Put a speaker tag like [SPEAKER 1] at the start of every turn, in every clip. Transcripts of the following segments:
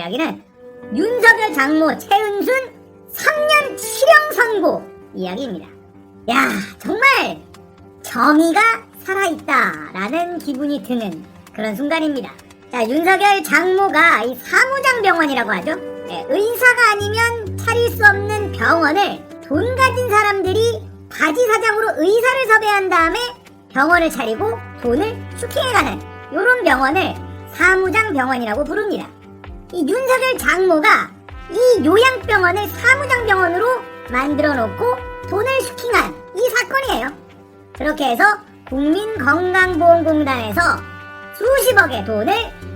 [SPEAKER 1] 이야기는 윤석열 장모 최은순 3년 실형 선고 이야기입니다. 야, 정말 정의가 살아있다라는 기분이 드는 그런 순간입니다. 자, 윤석열 장모가 이 사무장병원이라고 하죠. 네, 의사가 아니면 차릴 수 없는 병원을 돈 가진 사람들이 바지 사장으로 의사를 섭외한 다음에 병원을 차리고 돈을 슈킹해가는 요런 병원을 사무장병원이라고 부릅니다. 이 윤석열 장모가 이 요양병원을 사무장병원으로 만들어 놓고 돈을 슈킹한 이 사건이에요. 그렇게 해서 국민건강보험공단에서 수십억의 돈을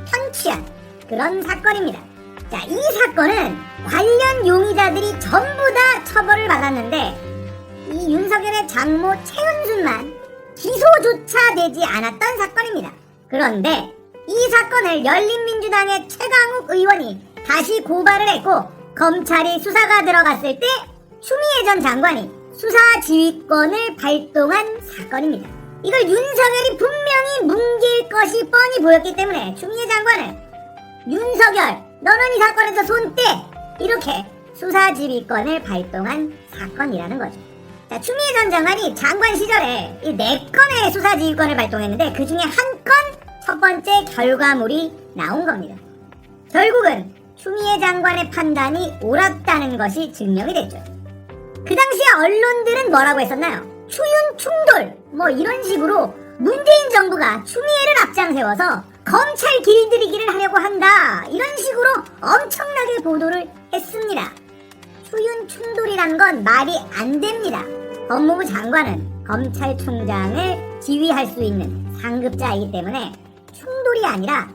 [SPEAKER 1] 편취한 그런 사건입니다. 자, 이 사건은 관련 용의자들이 전부 다 처벌을 받았는데 이 윤석열의 장모 최은순만 기소조차 되지 않았던 사건입니다. 그런데 이 사건을 열린민주당의 최강욱 의원이 다시 고발을 했고 검찰이 수사가 들어갔을 때 추미애 전 장관이 수사 지휘권을 발동한 사건입니다. 이걸 윤석열이 분명히 뭉갤 것이 뻔히 보였기 때문에 추미애 장관은 윤석열 너는 이 사건에서 손 떼! 이렇게 수사 지휘권을 발동한 사건이라는 거죠. 자, 추미애 전 장관이 장관 시절에 이 4건의 수사 지휘권을 발동했는데 그 중에 한 건 첫 번째 결과물이 나온 겁니다. 결국은 추미애 장관의 판단이 옳았다는 것이 증명이 됐죠. 그 당시에 언론들은 뭐라고 했었나요? 추윤 충돌 뭐 이런 식으로 문재인 정부가 추미애를 앞장세워서 검찰 길들이기를 하려고 한다 이런 식으로 엄청나게 보도를 했습니다. 추윤 충돌이란 건 말이 안 됩니다. 법무부 장관은 검찰총장을 지휘할 수 있는 상급자이기 때문에 충돌이 아니라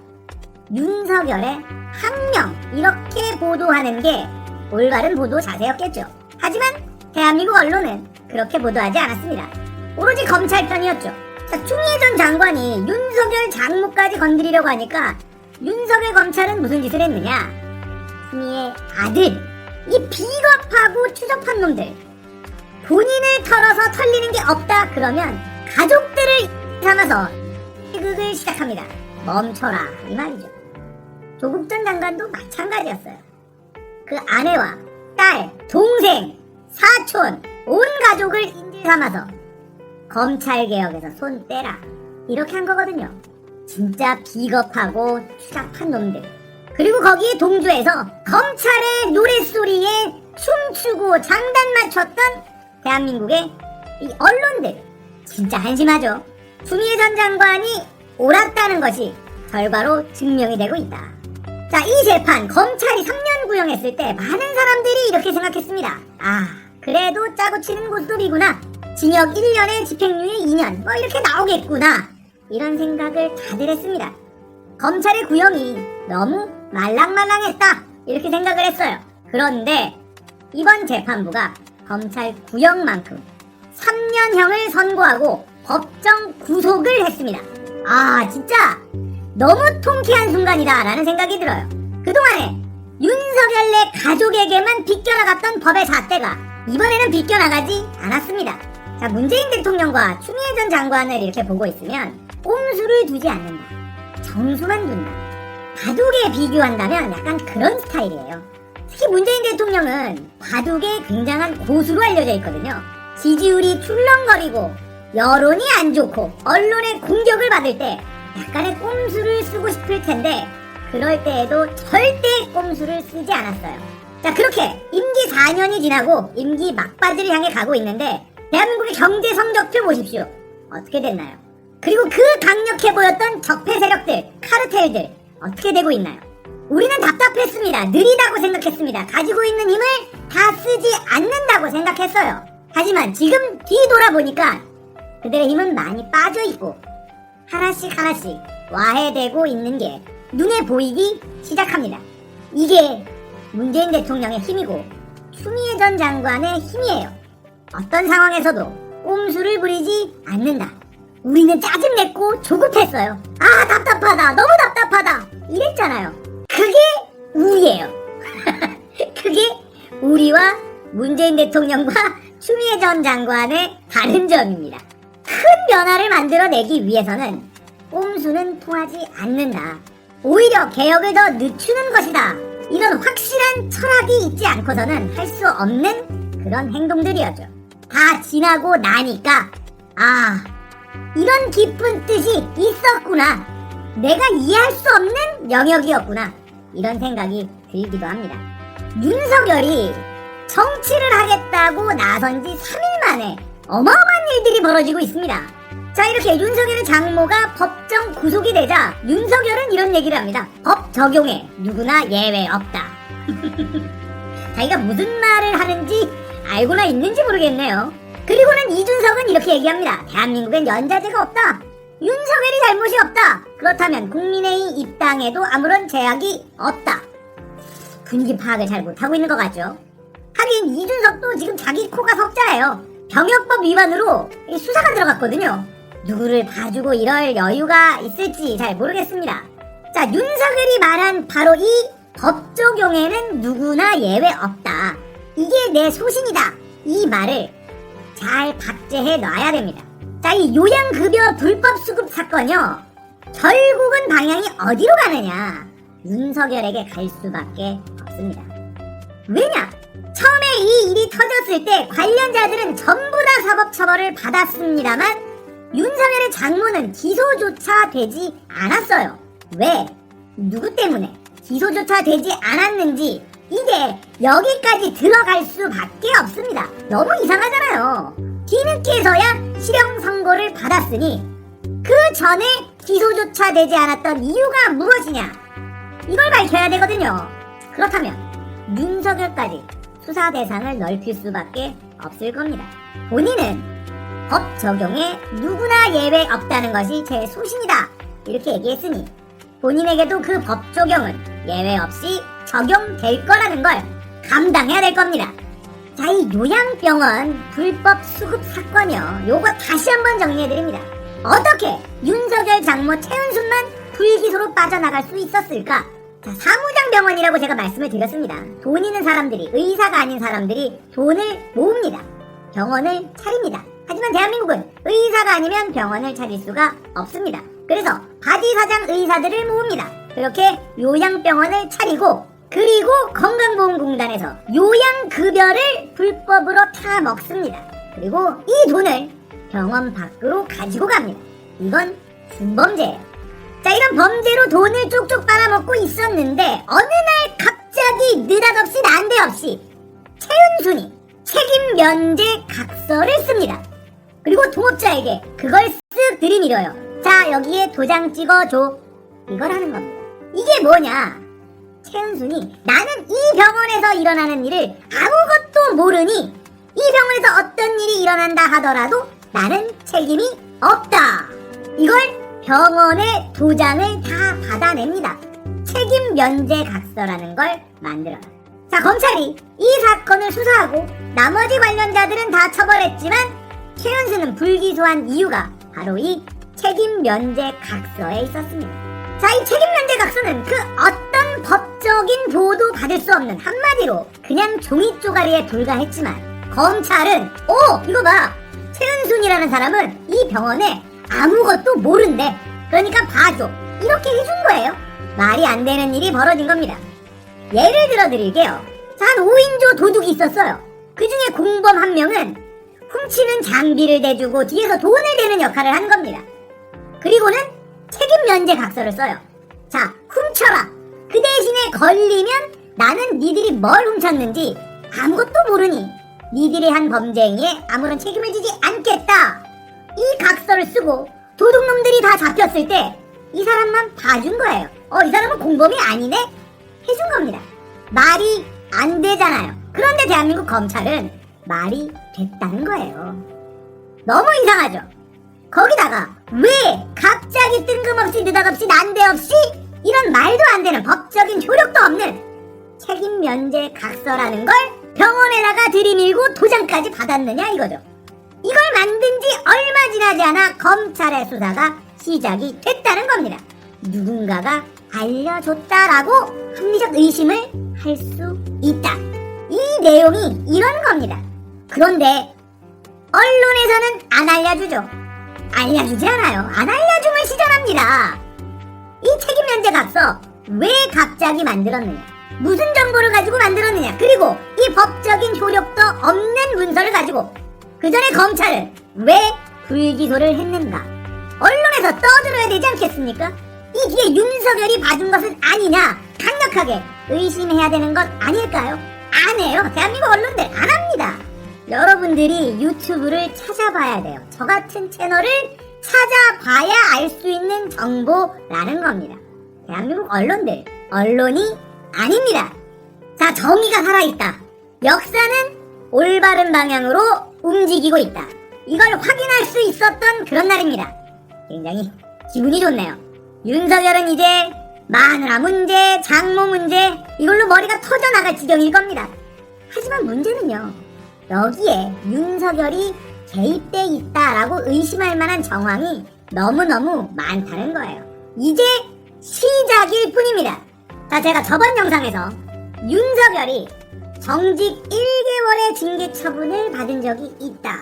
[SPEAKER 1] 윤석열의 항명 이렇게 보도하는 게 올바른 보도 자세였겠죠. 하지만 대한민국 언론은 그렇게 보도하지 않았습니다. 오로지 검찰 편이었죠. 자, 추미애 전 장관이 윤석열 장모까지 건드리려고 하니까 윤석열 검찰은 무슨 짓을 했느냐. 추미애 아들, 이 비겁하고 추접한 놈들 본인을 털어서 털리는 게 없다 그러면 가족들을 삼아서 희극을 시작합니다. 멈춰라 이 말이죠. 조국 전 장관도 마찬가지였어요. 그 아내와 딸, 동생, 사촌 온 가족을 인질 삼아서 검찰개혁에서 손 떼라 이렇게 한 거거든요. 진짜 비겁하고 추잡한 놈들. 그리고 거기에 동조해서 검찰의 노랫소리에 춤추고 장단 맞췄던 대한민국의 이 언론들 진짜 한심하죠. 추미애 전 장관이 옳았다는 것이 결과로 증명이 되고 있다. 자, 이 재판 검찰이 3년 구형했을 때 많은 사람들이 이렇게 생각했습니다. 아, 그래도 짜고 치는 고스톱이구나. 징역 1년에 집행유예 2년 뭐 이렇게 나오겠구나 이런 생각을 다들 했습니다. 검찰의 구형이 너무 말랑말랑했다 이렇게 생각을 했어요. 그런데 이번 재판부가 검찰 구형만큼 3년형을 선고하고 법정 구속을 했습니다. 아, 진짜 너무 통쾌한 순간이다 라는 생각이 들어요. 그동안에 윤석열 내 가족에게만 비껴나갔던 법의 잣대가 이번에는 비껴나가지 않았습니다. 자, 문재인 대통령과 추미애 전 장관을 이렇게 보고 있으면 꼼수를 두지 않는다, 정수만 둔다, 바둑에 비교한다면 약간 그런 스타일이에요. 특히 문재인 대통령은 바둑에 굉장한 고수로 알려져 있거든요. 지지율이 출렁거리고 여론이 안 좋고 언론의 공격을 받을 때 약간의 꼼수를 쓰고 싶을 텐데 그럴 때에도 절대 꼼수를 쓰지 않았어요. 자, 그렇게 임기 4년이 지나고 임기 막바지를 향해 가고 있는데 대한민국의 경제 성적표 보십시오. 어떻게 됐나요? 그리고 그 강력해 보였던 적폐 세력들, 카르텔들 어떻게 되고 있나요? 우리는 답답했습니다. 느리다고 생각했습니다. 가지고 있는 힘을 다 쓰지 않는다고 생각했어요. 하지만 지금 뒤돌아보니까 그들의 힘은 많이 빠져있고 하나씩 하나씩 와해되고 있는 게 눈에 보이기 시작합니다. 이게 문재인 대통령의 힘이고 추미애 전 장관의 힘이에요. 어떤 상황에서도 꼼수를 부리지 않는다. 우리는 짜증냈고 조급했어요. 아, 답답하다, 너무 답답하다 이랬잖아요. 그게 우리예요. 그게 우리와 문재인 대통령과 추미애 전 장관의 다른 점입니다. 큰 변화를 만들어내기 위해서는 꼼수는 통하지 않는다. 오히려 개혁을 더 늦추는 것이다 이런 확실한 철학이 있지 않고서는 할 수 없는 그런 행동들이었죠. 다 지나고 나니까 아, 이런 깊은 뜻이 있었구나, 내가 이해할 수 없는 영역이었구나, 이런 생각이 들기도 합니다. 윤석열이 정치를 하겠다고 나선 지 3일 만에 어마어마한 일들이 벌어지고 있습니다. 자, 이렇게 윤석열의 장모가 법정 구속이 되자 윤석열은 이런 얘기를 합니다. 법 적용에 누구나 예외 없다. 자기가 무슨 말을 하는지 알고나 있는지 모르겠네요. 그리고는 이준석은 이렇게 얘기합니다. 대한민국엔 연좌제가 없다. 윤석열이 잘못이 없다. 그렇다면 국민의힘 입당에도 아무런 제약이 없다. 분위기 파악을 잘 못하고 있는 것 같죠. 하긴 이준석도 지금 자기 코가 석자예요. 병역법 위반으로 수사가 들어갔거든요. 누구를 봐주고 이럴 여유가 있을지 잘 모르겠습니다. 자, 윤석열이 말한 바로 이 법 적용에는 누구나 예외 없다, 이게 내 소신이다, 이 말을 잘 박제해 놔야 됩니다. 자, 이 요양급여 불법 수급 사건이요, 결국은 방향이 어디로 가느냐, 윤석열에게 갈 수밖에 없습니다. 왜냐? 처음에 이 일이 터졌을 때 관련자들은 전부 다 사법처벌을 받았습니다만 윤석열의 장모는 기소조차 되지 않았어요. 왜? 누구 때문에 기소조차 되지 않았는지 이게 여기까지 들어갈 수밖에 없습니다. 너무 이상하잖아요. 뒤늦게서야 실형 선고를 받았으니 그 전에 기소조차 되지 않았던 이유가 무엇이냐, 이걸 밝혀야 되거든요. 그렇다면 윤석열까지 수사 대상을 넓힐 수밖에 없을 겁니다. 본인은 법 적용에 누구나 예외 없다는 것이 제 소신이다, 이렇게 얘기했으니 본인에게도 그 법 적용은 예외 없이 적용될 거라는 걸 감당해야 될 겁니다. 자, 이 요양병원 불법 수급 사건이요, 요거 다시 한번 정리해드립니다. 어떻게 윤석열 장모 최은순만 불기소로 빠져나갈 수 있었을까? 자, 사무장병원이라고 제가 말씀을 드렸습니다. 돈 있는 사람들이, 의사가 아닌 사람들이 돈을 모읍니다. 병원을 차립니다. 하지만 대한민국은 의사가 아니면 병원을 차릴 수가 없습니다. 그래서 바지사장 의사들을 모읍니다. 그렇게 요양병원을 차리고, 그리고 건강보험공단에서 요양급여를 불법으로 타먹습니다. 그리고 이 돈을 병원 밖으로 가지고 갑니다. 이건 중범죄예요. 자, 이런 범죄로 돈을 쪽쪽 빨아먹고 있었는데 어느 날 갑자기 느닷없이 난데없이 최은순이 책임 면제 각서를 씁니다. 그리고 동업자에게 그걸 쓱 들이밀어요. 자, 여기에 도장 찍어줘, 이걸 하는 겁니다. 이게 뭐냐, 최은순이 나는 이 병원에서 일어나는 일을 아무것도 모르니 이 병원에서 어떤 일이 일어난다 하더라도 나는 책임이 없다, 이걸 병원의 도장을 다 받아냅니다. 책임 면제 각서라는 걸 만들어요. 자, 검찰이 이 사건을 수사하고 나머지 관련자들은 다 처벌했지만 최은순은 불기소한 이유가 바로 이 책임 면제 각서에 있었습니다. 자, 이 책임 면제 각서는 그 어떤 법적인 보호도 받을 수 없는, 한마디로 그냥 종이 쪼가리에 불과했지만 검찰은 이거 봐, 최은순이라는 사람은 이 병원에 아무것도 모른대, 그러니까 봐줘, 이렇게 해준 거예요. 말이 안 되는 일이 벌어진 겁니다. 예를 들어 드릴게요. 자, 한 5인조 도둑이 있었어요. 그 중에 공범 한 명은 훔치는 장비를 대주고 뒤에서 돈을 대는 역할을 한 겁니다. 그리고는 책임 면제 각서를 써요. 자, 훔쳐라, 그 대신에 걸리면 나는 니들이 뭘 훔쳤는지 아무것도 모르니 니들이 한 범죄 행위에 아무런 책임을 지지 않겠다, 이 각서를 쓰고 도둑놈들이 다 잡혔을 때 이 사람만 봐준 거예요. 이 사람은 공범이 아니네? 해준 겁니다. 말이 안 되잖아요. 그런데 대한민국 검찰은 말이 됐다는 거예요. 너무 이상하죠? 거기다가 왜 갑자기 뜬금없이 느닷없이 난데없이 이런 말도 안 되는, 법적인 효력도 없는 책임 면제 각서라는 걸 병원에다가 들이밀고 도장까지 받았느냐, 이거죠. 이걸 만든 지 얼마 지나지 않아 검찰의 수사가 시작이 됐다는 겁니다. 누군가가 알려줬다라고 합리적 의심을 할 수 있다, 이 내용이 이런 겁니다. 그런데 언론에서는 안 알려주죠. 알려주지 않아요. 안 알려줌을 시전합니다. 이 책임 면제 각서 왜 갑자기 만들었느냐, 무슨 정보를 가지고 만들었느냐? 그리고 이 법적인 효력도 없는 문서를 가지고 그 전에 검찰은 왜 불기소를 했는가? 언론에서 떠들어야 되지 않겠습니까? 이 뒤에 윤석열이 봐준 것은 아니냐? 강력하게 의심해야 되는 것 아닐까요? 안 해요. 대한민국 언론들 안 합니다. 여러분들이 유튜브를 찾아봐야 돼요. 저 같은 채널을 찾아봐야 알 수 있는 정보라는 겁니다. 대한민국 언론들, 언론이 아닙니다. 자, 정의가 살아있다. 역사는 올바른 방향으로 움직이고 있다. 이걸 확인할 수 있었던 그런 날입니다. 굉장히 기분이 좋네요. 윤석열은 이제 마누라 문제, 장모 문제 이걸로 머리가 터져나갈 지경일 겁니다. 하지만 문제는요, 여기에 윤석열이 개입돼 있다라고 의심할 만한 정황이 너무너무 많다는 거예요. 이제 시작일 뿐입니다. 자, 제가 저번 영상에서 윤석열이 정직 1개월의 징계 처분을 받은 적이 있다,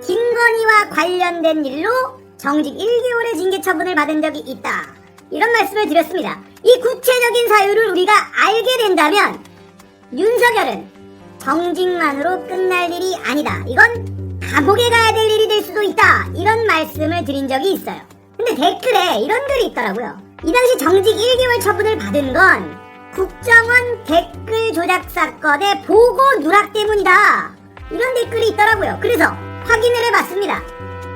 [SPEAKER 1] 김건희와 관련된 일로 정직 1개월의 징계 처분을 받은 적이 있다, 이런 말씀을 드렸습니다. 이 구체적인 사유를 우리가 알게 된다면 윤석열은 정직만으로 끝날 일이 아니다, 이건 감옥에 가야 될 일이 될 수도 있다, 이런 말씀을 드린 적이 있어요. 근데 댓글에 이런 글이 있더라고요. 이 당시 정직 1개월 처분을 받은 건 국정원 댓글 조작 사건의 보고 누락 때문이다, 이런 댓글이 있더라고요. 그래서 확인을 해봤습니다.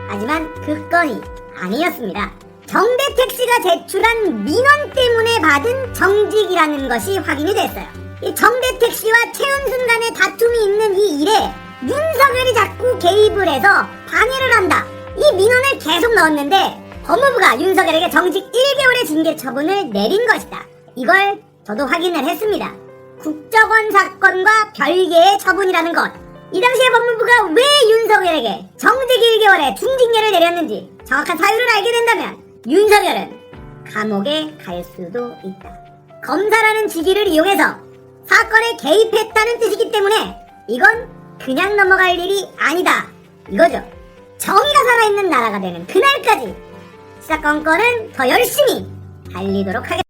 [SPEAKER 1] 하지만 그 건이 아니었습니다. 정대택 씨가 제출한 민원 때문에 받은 정직이라는 것이 확인이 됐어요. 이 정대택 씨와 최은순 간의 다툼이 있는 이 일에 윤석열이 자꾸 개입을 해서 방해를 한다, 이 민원을 계속 넣었는데 법무부가 윤석열에게 정직 1개월의 징계 처분을 내린 것이다. 이걸 저도 확인을 했습니다. 국정원 사건과 별개의 처분이라는 것, 이 당시에 법무부가 왜 윤석열에게 정직 1개월의 중징계를 내렸는지 정확한 사유를 알게 된다면 윤석열은 감옥에 갈 수도 있다. 검사라는 직위를 이용해서 사건에 개입했다는 뜻이기 때문에 이건 그냥 넘어갈 일이 아니다, 이거죠. 정의가 살아있는 나라가 되는 그날까지 사건은 더 열심히 달리도록 하겠습니다.